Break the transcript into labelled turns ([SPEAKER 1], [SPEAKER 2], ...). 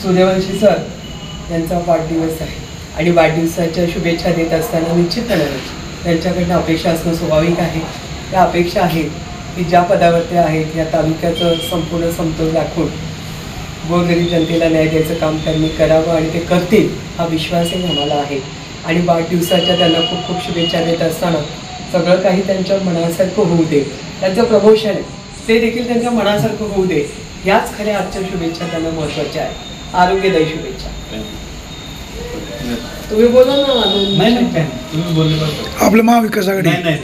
[SPEAKER 1] Suryavanshi sir यांचा वाढदिवस आहे आणि वाढदिवसाच्या शुभेच्छा देत असताना निश्चितपणे त्यांच्याकडनं अपेक्षा असणं स्वाभाविक आहे. त्या अपेक्षा आहेत की ज्या पदावर ते आहेत या तालुक्याचं संपूर्ण समतोल राखून गोरगरीब जनतेला न्याय द्यायचं काम त्यांनी करावं आणि ते करतील हा विश्वासही आम्हाला आहे. आणि वाढदिवसाच्या त्यांना खूप खूप शुभेच्छा देत असताना सगळं काही त्यांच्या मनासारखं होऊ दे, त्यांचं प्रमोशन आहे ते देखील त्यांच्या मनासारखं होऊ दे, याच खऱ्या आजच्या शुभेच्छा त्यांना महत्त्वाच्या आहे. आरोग्यदायी शुभेच्छा. तुम्ही बोला ना.
[SPEAKER 2] नाही तुम्ही बोलले
[SPEAKER 3] आपलं महाविकास आघाडी.
[SPEAKER 2] नाही